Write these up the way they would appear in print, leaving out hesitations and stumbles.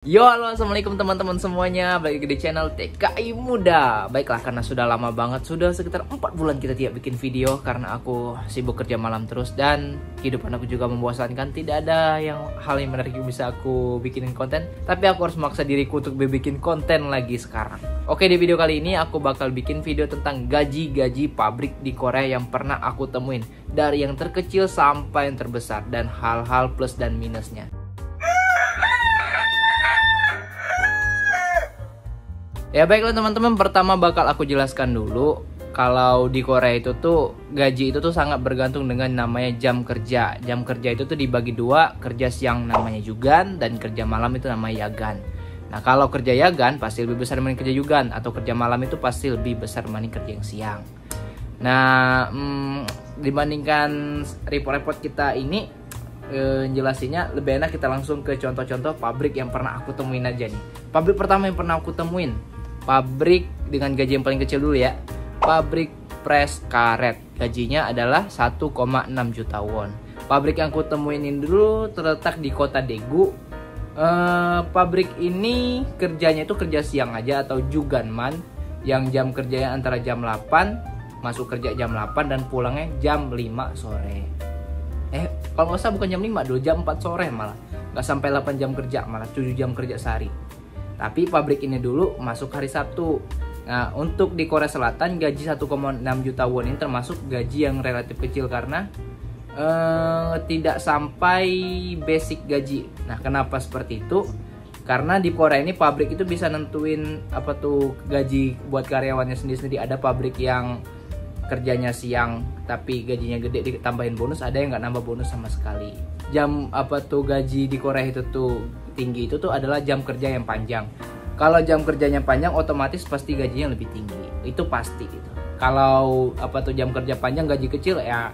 Yo, halo, assalamualaikum teman-teman semuanya. Balik lagi di channel TKI Muda. Baiklah, karena sudah lama banget, sudah sekitar 4 bulan kita tidak bikin video karena aku sibuk kerja malam terus dan kehidupan aku juga membosankan. Tidak ada hal yang menarik yang bisa aku bikinin konten, tapi aku harus memaksa diriku untuk bikin konten lagi sekarang. Oke, di video kali ini aku bakal bikin video tentang gaji-gaji pabrik di Korea yang pernah aku temuin, dari yang terkecil sampai yang terbesar, dan hal-hal plus dan minusnya. Ya baiklah teman-teman, pertama bakal aku jelaskan dulu kalau di Korea itu tuh gaji itu tuh sangat bergantung dengan namanya jam kerja. Jam kerja itu tuh dibagi dua, kerja siang namanya jugan dan kerja malam itu namanya yagan. Nah kalau kerja yagan pasti lebih besar dibanding kerja jugan, atau kerja malam itu pasti lebih besar dibanding kerja yang siang. Nah dibandingkan report-report kita ini jelasinnya lebih enak kita langsung ke contoh-contoh pabrik yang pernah aku temuin aja nih. Pabrik pertama yang pernah aku temuin, pabrik dengan gaji yang paling kecil dulu ya, pabrik press karet. Gajinya adalah 1,6 juta won. Pabrik yang aku temuin ini dulu terletak di kota Daegu. Pabrik ini kerjanya itu kerja siang aja atau juganman, yang jam kerjanya antara jam 8, masuk kerja jam 8 dan pulangnya jam 5 sore. Kalau nggak salah bukan jam 5 dulu, jam 4 sore malah. Nggak sampai 8 jam kerja, malah 7 jam kerja sehari. Tapi pabrik ini dulu masuk hari Sabtu. Nah, untuk di Korea Selatan gaji 1,6 juta won ini termasuk gaji yang relatif kecil karena tidak sampai basic gaji. Nah, kenapa seperti itu? Karena di Korea ini pabrik itu bisa nentuin apa tuh gaji buat karyawannya sendiri-sendiri. Ada pabrik yang kerjanya siang tapi gajinya gede ditambahin bonus, ada yang nggak nambah bonus sama sekali. Jam apa tuh gaji di Korea itu tuh tinggi itu tuh adalah jam kerja yang panjang. Kalau jam kerjanya panjang otomatis pasti gajinya lebih tinggi, itu pasti gitu. Kalau apa tuh jam kerja panjang gaji kecil, ya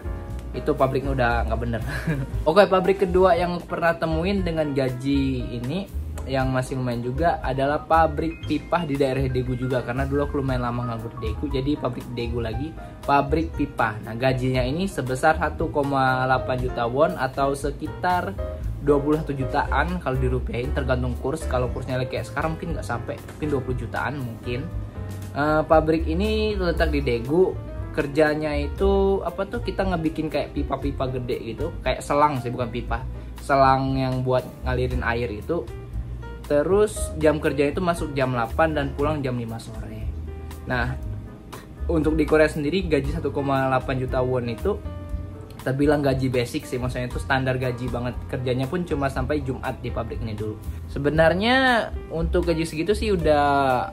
itu pabriknya udah nggak bener. Oke, pabrik kedua yang pernah temuin dengan gaji ini yang masih lumayan juga adalah pabrik pipa di daerah Daegu juga, karena dulu aku lumayan lama nganggur di Daegu, jadi pabrik Daegu lagi, pabrik pipa. Nah gajinya ini sebesar 1,8 juta won atau sekitar 21 jutaan kalau dirupiahin, tergantung kurs. Kalau kursnya lagi kayak sekarang mungkin nggak sampai, mungkin 20 jutaan mungkin. Pabrik ini terletak di Daegu. Kerjanya itu apa tuh, kita ngebikin kayak pipa-pipa gede gitu, kayak selang sih bukan pipa, selang yang buat ngalirin air itu. Terus jam kerja itu masuk jam 8 dan pulang jam 5 sore. Nah, untuk di Korea sendiri gaji 1,8 juta won itu terbilang gaji basic sih, maksudnya itu standar gaji banget. Kerjanya pun cuma sampai Jumat di pabrik ini dulu. Sebenarnya untuk gaji segitu sih udah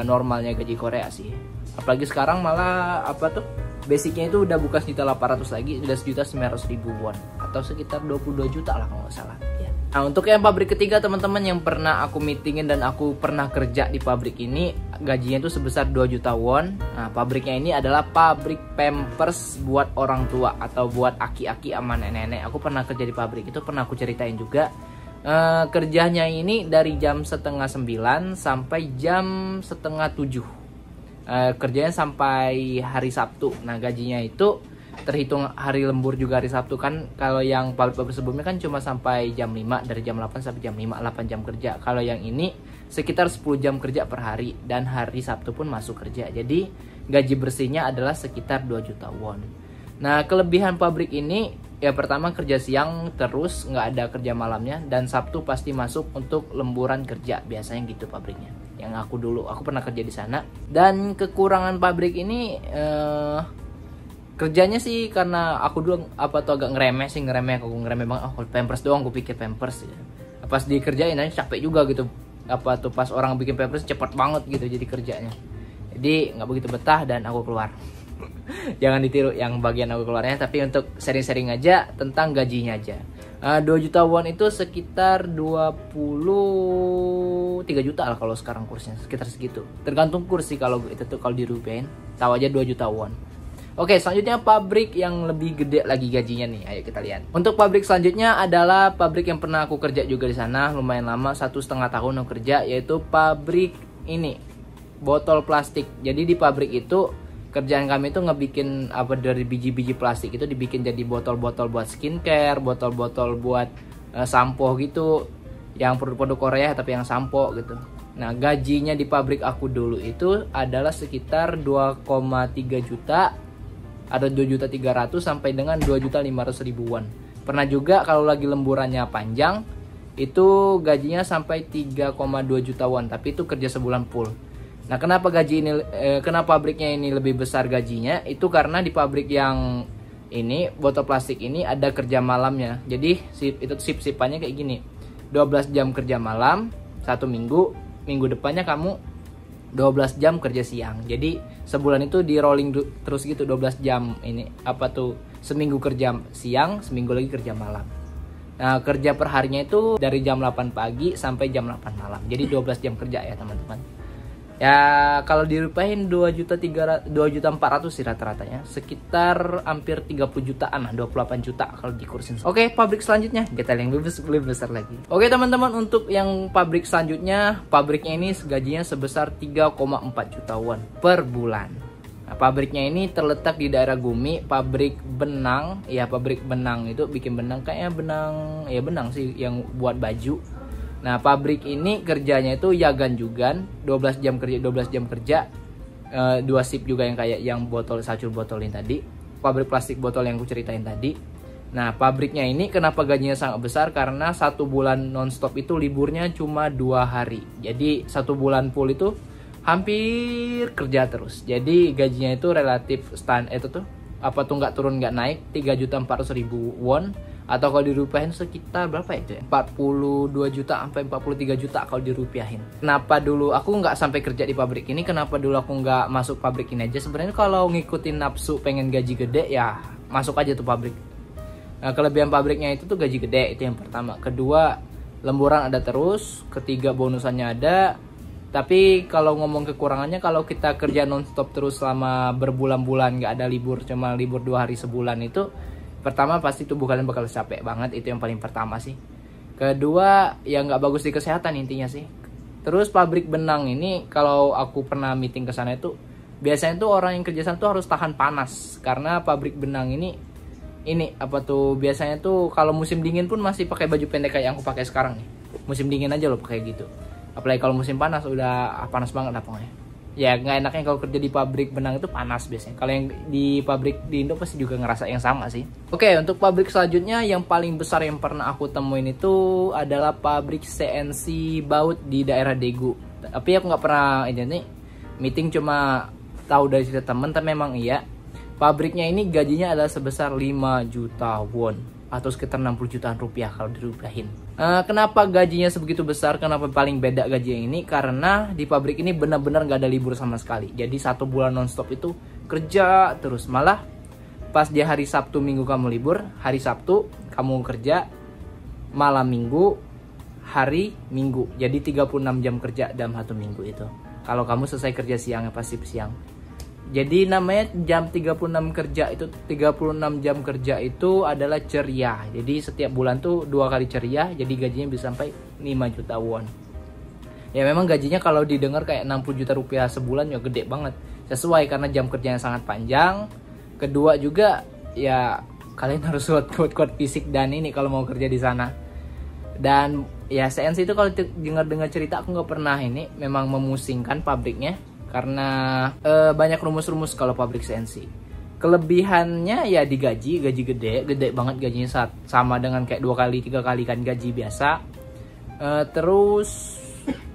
normalnya gaji Korea sih. Apalagi sekarang malah apa tuh, basicnya itu udah bukan 1.800.000 lagi, udah 1.900.000 won atau sekitar 22 juta lah kalau nggak salah ya. Nah untuk yang pabrik ketiga teman-teman yang pernah aku meetingin dan aku pernah kerja di pabrik ini, gajinya itu sebesar 2 juta won. Nah pabriknya ini adalah pabrik pampers buat orang tua atau buat aki-aki sama nenek-nenek. Aku pernah kerja di pabrik itu, pernah aku ceritain juga. Kerjanya ini dari jam 8:30 sampai jam 6:30. Kerjanya sampai hari Sabtu. Nah gajinya itu terhitung hari lembur juga hari Sabtu kan. Kalau yang pabrik sebelumnya kan cuma sampai jam 5, dari jam 8 sampai jam 5, 8 jam kerja. Kalau yang ini sekitar 10 jam kerja per hari dan hari Sabtu pun masuk kerja. Jadi gaji bersihnya adalah sekitar 2 juta won. Nah kelebihan pabrik ini ya pertama kerja siang terus, nggak ada kerja malamnya, dan Sabtu pasti masuk untuk lemburan kerja, biasanya gitu pabriknya. Yang aku pernah kerja di sana. Dan kekurangan pabrik ini kerjanya sih karena aku dulu agak ngeremeh banget. Pampers doang, gue pikir pampers ya. Pas dikerjain aja capek juga gitu. Pas orang bikin pampers cepat banget gitu jadi kerjanya. Jadi nggak begitu betah dan aku keluar. Jangan ditiru yang bagian aku keluarnya, tapi untuk sharing-sharing aja tentang gajinya aja. 2 juta won itu sekitar 23 juta lah kalau sekarang kursnya, sekitar segitu. Tergantung kurs sih kalau itu tuh, kalau dirupiahin. Tahu aja 2 juta won. Oke, selanjutnya pabrik yang lebih gede lagi gajinya nih. Ayo kita lihat. Untuk pabrik selanjutnya adalah pabrik yang pernah aku kerja juga di sana, lumayan lama, 1,5 tahun aku kerja, yaitu pabrik ini, botol plastik. Jadi di pabrik itu kerjaan kami itu ngebikin dari biji-biji plastik itu dibikin jadi botol-botol buat skincare, botol-botol buat sampo gitu. yang produk-produk Korea tapi yang sampo gitu. Nah, gajinya di pabrik aku dulu itu adalah sekitar 2,3 juta atau 2.300.000 sampai dengan 2.500.000-an. Pernah juga kalau lagi lemburannya panjang itu gajinya sampai 3,2 juta won, tapi itu kerja sebulan full. Nah, kenapa kenapa pabriknya ini lebih besar gajinya? Itu karena di pabrik yang ini botol plastik ini ada kerja malamnya. Jadi sip-sipannya kayak gini. 12 jam kerja malam, 1 minggu, minggu depannya kamu 12 jam kerja siang. Jadi sebulan itu di rolling terus gitu 12 jam ini seminggu kerja siang, seminggu lagi kerja malam. Nah, kerja per harinya itu dari jam 8 pagi sampai jam 8 malam. Jadi 12 jam kerja ya, teman-teman. Ya, kalau dirupiahin 2.400.000 sih rata-ratanya. Sekitar hampir 30 jutaan lah, 28 juta kalau dikursin. Oke, pabrik selanjutnya kita yang lebih besar lagi. Oke, teman-teman, untuk yang pabrik selanjutnya, pabriknya ini gajinya sebesar 3,4 juta won per bulan. Nah, pabriknya ini terletak di daerah Gumi, pabrik benang. Ya, pabrik benang itu bikin benang, kayaknya benang sih yang buat baju. Nah, pabrik ini kerjanya itu yagan juga, 12 jam kerja, 2 shift juga yang kayak yang botol sacur botolin tadi, pabrik plastik botol yang aku ceritain tadi. Nah, pabriknya ini kenapa gajinya sangat besar? Karena 1 bulan nonstop itu liburnya cuma 2 hari. Jadi 1 bulan full itu hampir kerja terus. Jadi gajinya itu relatif nggak turun nggak naik, 3.400.000 won. Atau kalau dirupiahin sekitar berapa itu ya? 42 juta sampai 43 juta kalau dirupiahin. Kenapa dulu aku nggak sampai kerja di pabrik ini? Kenapa dulu aku nggak masuk pabrik ini aja? Sebenarnya kalau ngikutin nafsu pengen gaji gede ya masuk aja tuh pabrik. Nah, kelebihan pabriknya itu tuh gaji gede, itu yang pertama. Kedua, lemburan ada terus. Ketiga, bonusannya ada. Tapi kalau ngomong kekurangannya, kalau kita kerja nonstop terus selama berbulan-bulan nggak ada libur, cuma libur 2 hari sebulan itu, pertama pasti tubuh kalian bakal capek banget, itu yang paling pertama sih. Kedua, ya nggak bagus di kesehatan intinya sih. Terus pabrik benang ini kalau aku pernah meeting ke sana itu biasanya tuh orang yang kerja sana tuh harus tahan panas karena pabrik benang ini biasanya tuh kalau musim dingin pun masih pakai baju pendek kayak yang aku pakai sekarang nih. Musim dingin aja loh pakai gitu. Apalagi kalau musim panas udah panas banget lah pokoknya. Ya nggak enaknya kalau kerja di pabrik benang itu panas biasanya. Kalau yang di pabrik di Indo pasti juga ngerasa yang sama sih. Oke, untuk pabrik selanjutnya yang paling besar yang pernah aku temuin itu adalah pabrik CNC baut di daerah Daegu. Tapi aku nggak pernah ini meeting, cuma tahu dari cerita teman. Tapi memang iya, pabriknya ini gajinya adalah sebesar 5 juta won atau sekitar 60 jutaan rupiah kalau dirupiahin. Kenapa gajinya sebegitu besar? Kenapa paling beda gajinya ini? Karena di pabrik ini benar-benar nggak ada libur sama sekali. Jadi 1 bulan nonstop itu kerja terus. Malah pas di hari Sabtu Minggu kamu libur, hari Sabtu kamu kerja, malam Minggu, hari Minggu. Jadi 36 jam kerja dalam 1 minggu itu. Kalau kamu selesai kerja siang, pasti siang. Jadi namanya jam 36 jam kerja itu adalah ceria. Jadi setiap bulan tuh 2 kali ceria, jadi gajinya bisa sampai 5 juta won. Ya memang gajinya kalau didengar kayak 60 juta rupiah sebulan ya gede banget. Sesuai karena jam kerjanya sangat panjang. Kedua juga ya kalian harus kuat fisik dan ini kalau mau kerja di sana. Dan ya CNC itu kalau dengar cerita aku nggak pernah ini, memang memusingkan pabriknya. Karena banyak rumus-rumus kalau pabrik CNC. Kelebihannya ya di gaji gede banget gajinya, sama dengan kayak 2 kali 3 kali kan gaji biasa. Terus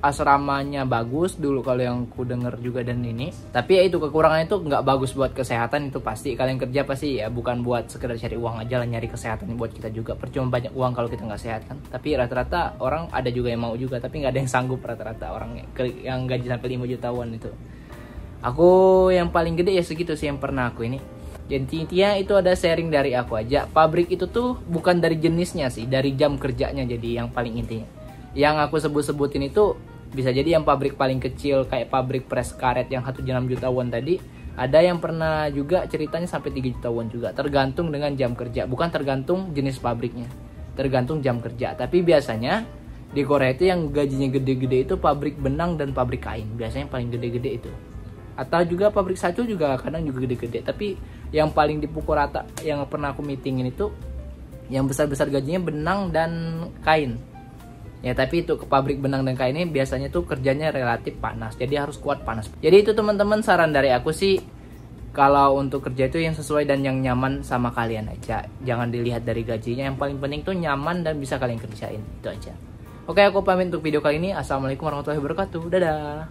asramanya bagus dulu kalau yang ku denger juga dan ini. Tapi ya itu kekurangannya itu nggak bagus buat kesehatan, itu pasti. Kalian kerja pasti ya bukan buat sekedar cari uang aja lah, nyari kesehatan buat kita juga. Percuma banyak uang kalau kita nggak sehat kan. Tapi rata-rata orang ada juga yang mau juga, tapi nggak ada yang sanggup rata-rata orang yang gaji sampai 5 juta won itu. Aku yang paling gede ya segitu sih yang pernah aku ini. Jadi intinya itu ada sharing dari aku aja. Pabrik itu tuh bukan dari jenisnya sih, dari jam kerjanya jadi yang paling intinya. Yang aku sebutin itu bisa jadi yang pabrik paling kecil kayak pabrik pres karet yang 1,6 juta won tadi. Ada yang pernah juga ceritanya sampai 3 juta won juga. Tergantung dengan jam kerja, bukan tergantung jenis pabriknya. Tergantung jam kerja. Tapi biasanya di Korea itu yang gajinya gede-gede itu pabrik benang dan pabrik kain. Biasanya yang paling gede-gede itu. Atau juga pabrik sacul juga kadang juga gede-gede. Tapi yang paling dipukul rata yang pernah aku meetingin itu yang besar-besar gajinya benang dan kain. Ya tapi itu ke pabrik benang dan kain ini biasanya tuh kerjanya relatif panas, jadi harus kuat panas. Jadi itu teman-teman, saran dari aku sih, kalau untuk kerja itu yang sesuai dan yang nyaman sama kalian aja. Jangan dilihat dari gajinya, yang paling penting tuh nyaman dan bisa kalian kerjain, itu aja. Oke, aku pamit untuk video kali ini. Assalamualaikum warahmatullahi wabarakatuh. Dadah.